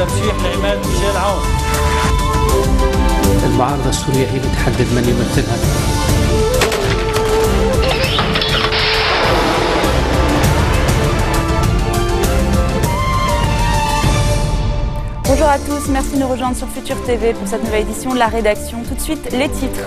ترشيح لعماد ميشيل عون. المعارضة السورية هي اللي تحدد من يمثلها. Bonjour à tous, merci de nous rejoindre sur Futur TV pour cette nouvelle édition de la rédaction. Tout de suite, les titres.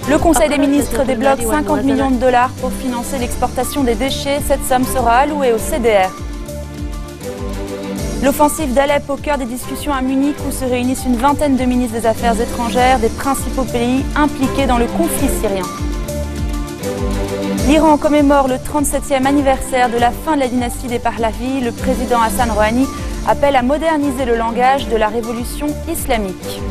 Le Conseil des ministres débloque 50 millions de dollars pour financer l'exportation des déchets. Cette somme sera allouée au CDR. L'offensive d'Alep au cœur des discussions à Munich où se réunissent une vingtaine de ministres des Affaires étrangères des principaux pays impliqués dans le conflit syrien. L'Iran commémore le 37e anniversaire de la fin de la dynastie des Pahlavis. Le président Hassan Rouhani appelle à moderniser le langage de la révolution islamique.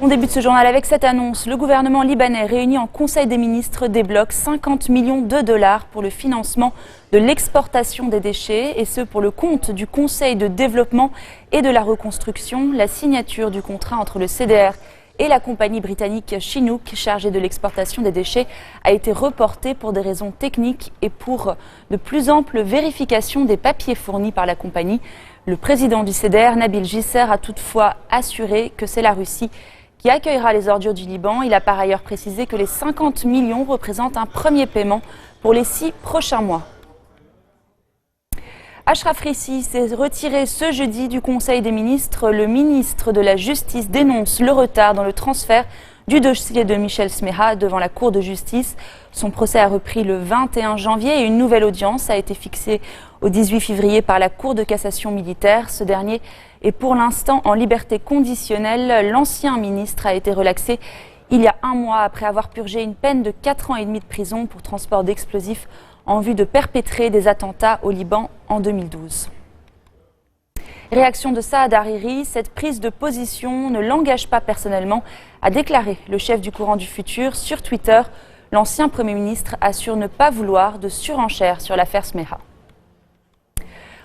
On débute ce journal avec cette annonce. Le gouvernement libanais réuni en Conseil des ministres débloque 50 millions de dollars pour le financement de l'exportation des déchets et ce pour le compte du Conseil de développement et de la reconstruction. La signature du contrat entre le CDR et la compagnie britannique Chinook, chargée de l'exportation des déchets, a été reportée pour des raisons techniques et pour de plus amples vérifications des papiers fournis par la compagnie. Le président du CDR, Nabil Gisser, a toutefois assuré que c'est la Russie qui accueillera les ordures du Liban. Il a par ailleurs précisé que les 50 millions représentent un premier paiement pour les 6 prochains mois. Achraf Rissi s'est retiré ce jeudi du Conseil des ministres. Le ministre de la Justice dénonce le retard dans le transfert du dossier de Michel Smeha devant la Cour de justice. Son procès a repris le 21 janvier et une nouvelle audience a été fixée au 18 février par la Cour de cassation militaire. Ce dernier est pour l'instant en liberté conditionnelle. L'ancien ministre a été relaxé il y a un mois après avoir purgé une peine de 4 ans et demi de prison pour transport d'explosifs en vue de perpétrer des attentats au Liban en 2012. Réaction de Saad Hariri, cette prise de position ne l'engage pas personnellement, a déclaré le chef du courant du futur sur Twitter. L'ancien Premier ministre assure ne pas vouloir de surenchère sur l'affaire Smeha.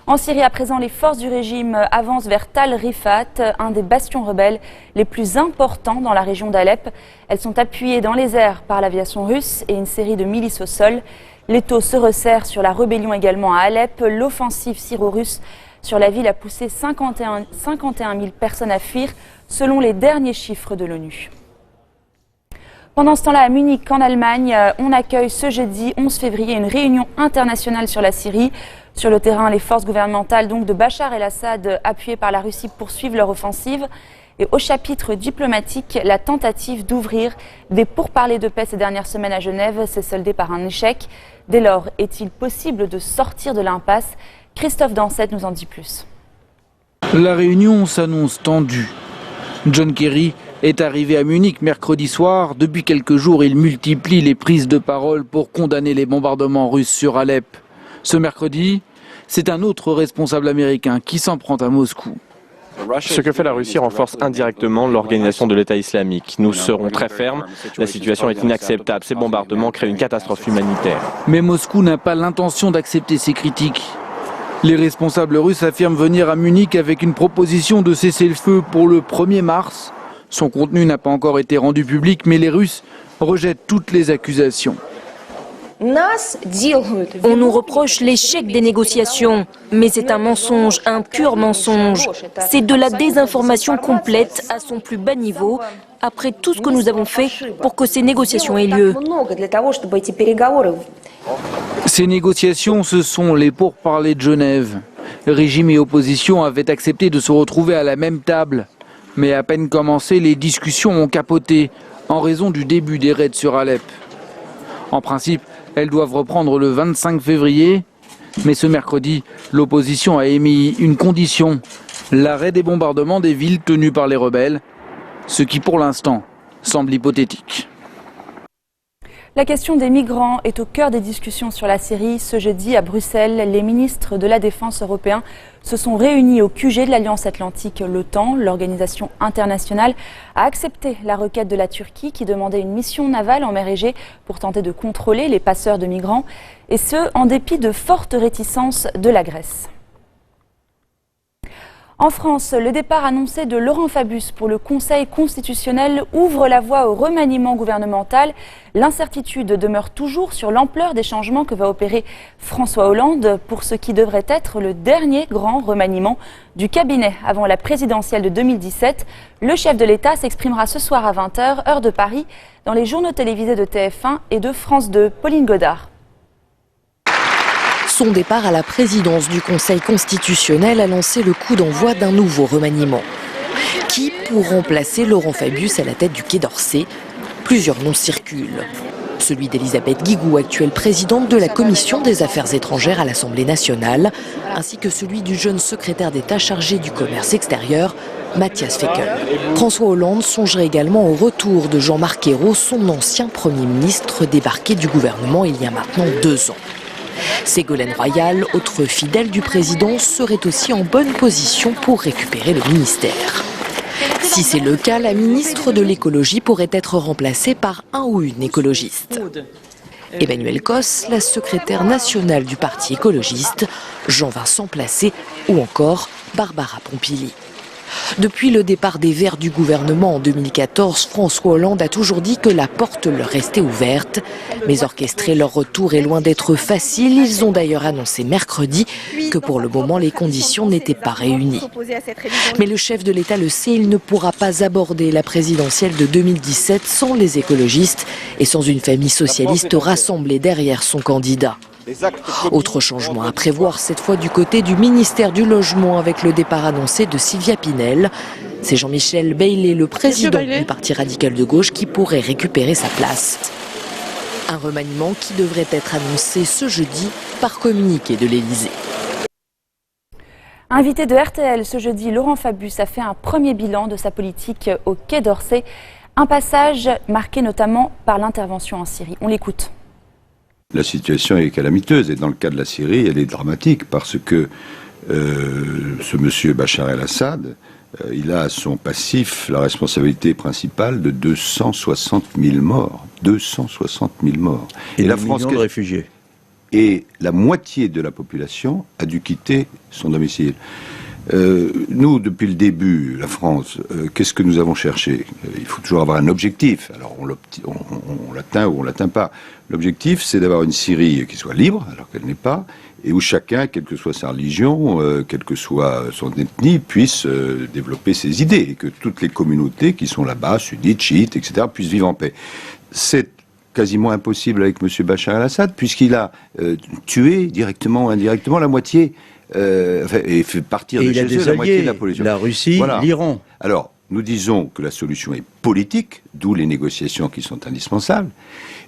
En Syrie, à présent, les forces du régime avancent vers Tal Rifat, un des bastions rebelles les plus importants dans la région d'Alep. Elles sont appuyées dans les airs par l'aviation russe et une série de milices au sol. L'étau se resserre sur la rébellion également à Alep. L'offensive syro-russe sur la ville a poussé 51 000 personnes à fuir, selon les derniers chiffres de l'ONU. Pendant ce temps-là, à Munich, en Allemagne, on accueille ce jeudi 11 février une réunion internationale sur la Syrie. Sur le terrain, les forces gouvernementales donc de Bachar el-Assad, appuyées par la Russie, poursuivent leur offensive. Et au chapitre diplomatique, la tentative d'ouvrir des pourparlers de paix ces dernières semaines à Genève s'est soldée par un échec. Dès lors, est-il possible de sortir de l'impasse ? Christophe Dansette nous en dit plus. La réunion s'annonce tendue. John Kerry est arrivé à Munich mercredi soir. Depuis quelques jours, il multiplie les prises de parole pour condamner les bombardements russes sur Alep. Ce mercredi, c'est un autre responsable américain qui s'en prend à Moscou. Ce que fait la Russie renforce indirectement l'organisation de l'État islamique. Nous serons très fermes. La situation est inacceptable. Ces bombardements créent une catastrophe humanitaire. Mais Moscou n'a pas l'intention d'accepter ces critiques. Les responsables russes affirment venir à Munich avec une proposition de cessez-le-feu pour le 1er mars. Son contenu n'a pas encore été rendu public, mais les Russes rejettent toutes les accusations. On nous reproche l'échec des négociations, mais c'est un mensonge, un pur mensonge. C'est de la désinformation complète à son plus bas niveau, après tout ce que nous avons fait pour que ces négociations aient lieu. Ces négociations, ce sont les pourparlers de Genève. Régime et opposition avaient accepté de se retrouver à la même table. Mais à peine commencées, les discussions ont capoté en raison du début des raids sur Alep. En principe, elles doivent reprendre le 25 février. Mais ce mercredi, l'opposition a émis une condition, l'arrêt des bombardements des villes tenues par les rebelles, ce qui pour l'instant semble hypothétique. La question des migrants est au cœur des discussions sur la Syrie. Ce jeudi, à Bruxelles, les ministres de la Défense européens se sont réunis au QG de l'Alliance Atlantique, l'OTAN. L'organisation internationale a accepté la requête de la Turquie qui demandait une mission navale en mer Égée pour tenter de contrôler les passeurs de migrants, et ce, en dépit de fortes réticences de la Grèce. En France, le départ annoncé de Laurent Fabius pour le Conseil constitutionnel ouvre la voie au remaniement gouvernemental. L'incertitude demeure toujours sur l'ampleur des changements que va opérer François Hollande pour ce qui devrait être le dernier grand remaniement du cabinet avant la présidentielle de 2017. Le chef de l'État s'exprimera ce soir à 20h, heure de Paris, dans les journaux télévisés de TF1 et de France 2. Pauline Godard. Son départ à la présidence du Conseil constitutionnel a lancé le coup d'envoi d'un nouveau remaniement. Qui pour remplacer Laurent Fabius à la tête du Quai d'Orsay? Plusieurs noms circulent. Celui d'Elisabeth Guigou, actuelle présidente de la Commission des Affaires étrangères à l'Assemblée nationale, ainsi que celui du jeune secrétaire d'État chargé du commerce extérieur, Matthias Fecker. François Hollande songerait également au retour de Jean-Marc Ayrault, son ancien Premier ministre débarqué du gouvernement il y a maintenant 2 ans. Ségolène Royal, autre fidèle du président, serait aussi en bonne position pour récupérer le ministère. Si c'est le cas, la ministre de l'écologie pourrait être remplacée par un ou une écologiste. Emmanuel Cos, la secrétaire nationale du parti écologiste, Jean-Vincent Placé ou encore Barbara Pompili. Depuis le départ des Verts du gouvernement en 2014, François Hollande a toujours dit que la porte leur restait ouverte. Mais orchestrer leur retour est loin d'être facile. Ils ont d'ailleurs annoncé mercredi que pour le moment les conditions n'étaient pas réunies. Mais le chef de l'État le sait, il ne pourra pas aborder la présidentielle de 2017 sans les écologistes et sans une famille socialiste rassemblée derrière son candidat. Autre changement à prévoir, cette fois du côté du ministère du Logement avec le départ annoncé de Sylvia Pinel. C'est Jean-Michel Bailey, le président du Parti radical de gauche, qui pourrait récupérer sa place. Un remaniement qui devrait être annoncé ce jeudi par communiqué de l'Élysée. Invité de RTL ce jeudi, Laurent Fabius a fait un premier bilan de sa politique au Quai d'Orsay. Un passage marqué notamment par l'intervention en Syrie. On l'écoute. La situation est calamiteuse et dans le cas de la Syrie, elle est dramatique parce que ce monsieur Bachar el-Assad, il a à son passif la responsabilité principale de 260 000 morts. 260 000 morts. Et la France de réfugiés. Et la moitié de la population a dû quitter son domicile. Nous, depuis le début, la France, qu'est-ce que nous avons cherché? Il faut toujours avoir un objectif. Alors, on l'atteint ou on l'atteint pas. L'objectif, c'est d'avoir une Syrie qui soit libre, alors qu'elle n'est pas, et où chacun, quelle que soit sa religion, quelle que soit son ethnie, puisse développer ses idées, et que toutes les communautés qui sont là-bas, sunnites, chiites, etc., puissent vivre en paix. C'est quasiment impossible avec M. Bachar el-Assad, puisqu'il a tué directement ou indirectement la moitié et fait partir de chez eux la moitié de la population. La Russie, voilà. L'Iran. Alors, nous disons que la solution est politique, d'où les négociations qui sont indispensables,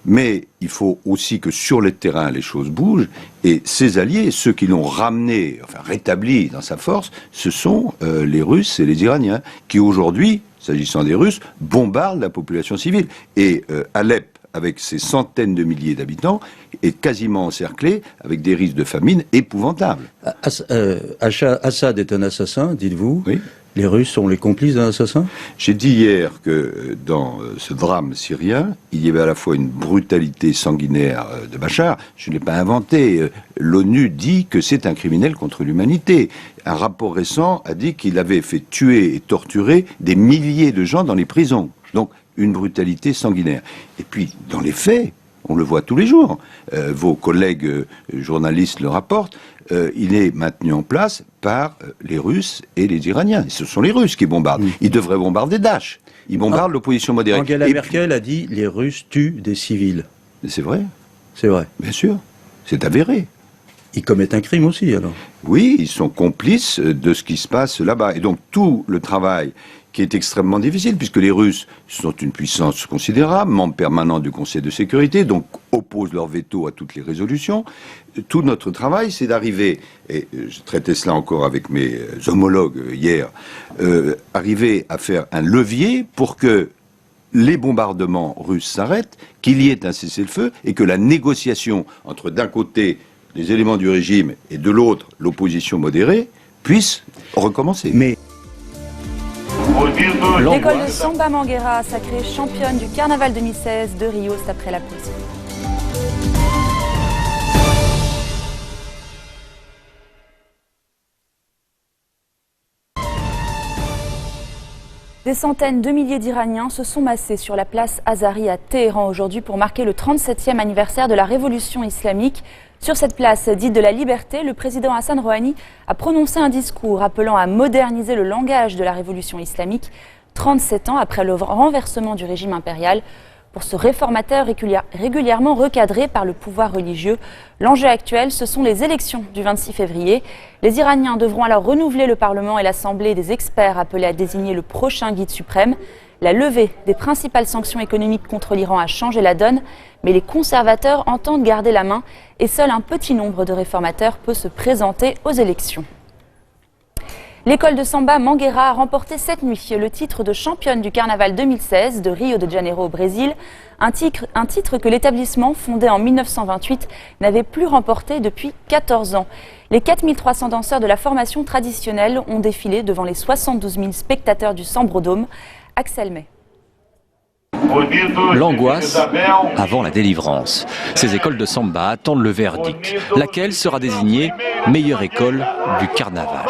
mais il faut aussi que sur le terrain, les choses bougent, et ses alliés, ceux qui l'ont ramené, enfin rétabli dans sa force, ce sont les Russes et les Iraniens, qui aujourd'hui, s'agissant des Russes, bombardent la population civile. Et Alep, avec ses centaines de milliers d'habitants, est quasiment encerclé avec des risques de famine épouvantables. Assad est un assassin, dites-vous. Oui. Les Russes sont les complices d'un assassin? J'ai dit hier que dans ce drame syrien, il y avait à la fois une brutalité sanguinaire de Bachar. Je ne l'ai pas inventé. L'ONU dit que c'est un criminel contre l'humanité. Un rapport récent a dit qu'il avait fait tuer et torturer des milliers de gens dans les prisons. Donc, une brutalité sanguinaire. Et puis, dans les faits, on le voit tous les jours, vos collègues journalistes le rapportent, il est maintenu en place par les Russes et les Iraniens. Et ce sont les Russes qui bombardent. Ils devraient bombarder Daesh. Ils bombardent l'opposition modérée. Angela Merkel a dit « les Russes tuent des civils ». C'est vrai. C'est vrai. Bien sûr. C'est avéré. Ils commettent un crime aussi, alors. Oui, ils sont complices de ce qui se passe là-bas. Et donc, tout le travail qui est extrêmement difficile, puisque les Russes sont une puissance considérable, membres permanents du Conseil de sécurité, donc opposent leur veto à toutes les résolutions. Tout notre travail, c'est d'arriver, et je traitais cela encore avec mes homologues hier, arriver à faire un levier pour que les bombardements russes s'arrêtent, qu'il y ait un cessez-le-feu, et que la négociation entre d'un côté les éléments du régime et de l'autre l'opposition modérée puisse recommencer. Mais l'école de Samba Manguera, sacrée championne du carnaval 2016 de Rio, c'est après la pause. Des centaines de milliers d'Iraniens se sont massés sur la place Azari à Téhéran aujourd'hui pour marquer le 37e anniversaire de la révolution islamique. Sur cette place dite de la liberté, le président Hassan Rouhani a prononcé un discours appelant à moderniser le langage de la révolution islamique, 37 ans après le renversement du régime impérial. Pour ce réformateur régulièrement recadré par le pouvoir religieux, l'enjeu actuel, ce sont les élections du 26 février. Les Iraniens devront alors renouveler le Parlement et l'Assemblée des experts appelés à désigner le prochain guide suprême. La levée des principales sanctions économiques contre l'Iran a changé la donne, mais les conservateurs entendent garder la main et seul un petit nombre de réformateurs peut se présenter aux élections. L'école de samba Mangueira a remporté cette nuit le titre de championne du carnaval 2016 de Rio de Janeiro au Brésil, un titre que l'établissement, fondé en 1928, n'avait plus remporté depuis 14 ans. Les 4300 danseurs de la formation traditionnelle ont défilé devant les 72 000 spectateurs du Sambrodome. Axel May. L'angoisse avant la délivrance. Ces écoles de samba attendent le verdict. Laquelle sera désignée meilleure école du carnaval.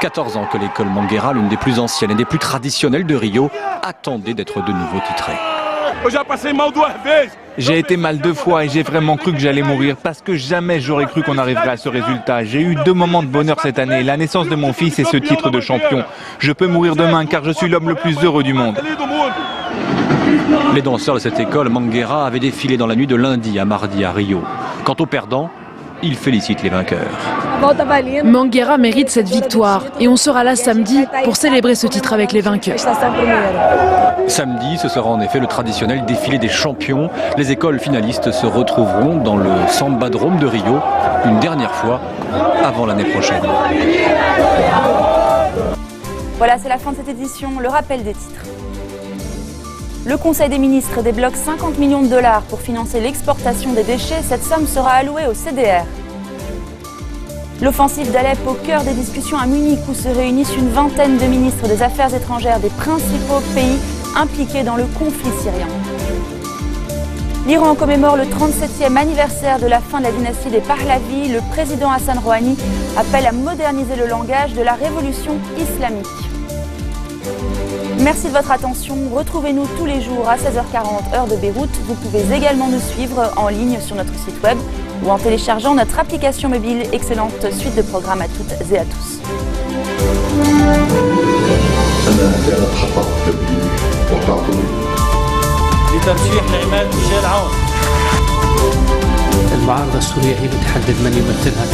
14 ans que l'école Mangueira, l'une des plus anciennes et des plus traditionnelles de Rio, attendait d'être de nouveau titrée. J'ai été mal 2 fois et j'ai vraiment cru que j'allais mourir parce que jamais j'aurais cru qu'on arriverait à ce résultat. J'ai eu 2 moments de bonheur cette année, la naissance de mon fils et ce titre de champion. Je peux mourir demain car je suis l'homme le plus heureux du monde. Les danseurs de cette école Mangueira avaient défilé dans la nuit de lundi à mardi à Rio. Quant aux perdants, ils félicitent les vainqueurs. Mangueira mérite cette victoire et on sera là samedi pour célébrer ce titre avec les vainqueurs. Samedi, ce sera en effet le traditionnel défilé des champions. Les écoles finalistes se retrouveront dans le Sambadrome de Rio une dernière fois avant l'année prochaine. Voilà, c'est la fin de cette édition. Le rappel des titres. Le Conseil des ministres débloque 50 millions de dollars pour financer l'exportation des déchets. Cette somme sera allouée au CDR. L'offensive d'Alep au cœur des discussions à Munich où se réunissent une vingtaine de ministres des Affaires étrangères des principaux pays impliqués dans le conflit syrien. L'Iran commémore le 37e anniversaire de la fin de la dynastie des Pahlavis. Le président Hassan Rouhani appelle à moderniser le langage de la révolution islamique. Merci de votre attention. Retrouvez-nous tous les jours à 16h40 heure de Beyrouth. Vous pouvez également nous suivre en ligne sur notre site web ou en téléchargeant notre application mobile. Excellente suite de programmes à toutes et à tous. لترشيح العماد ميشيل عون. المعارضة السورية هي اللي تحدد من يمثلها.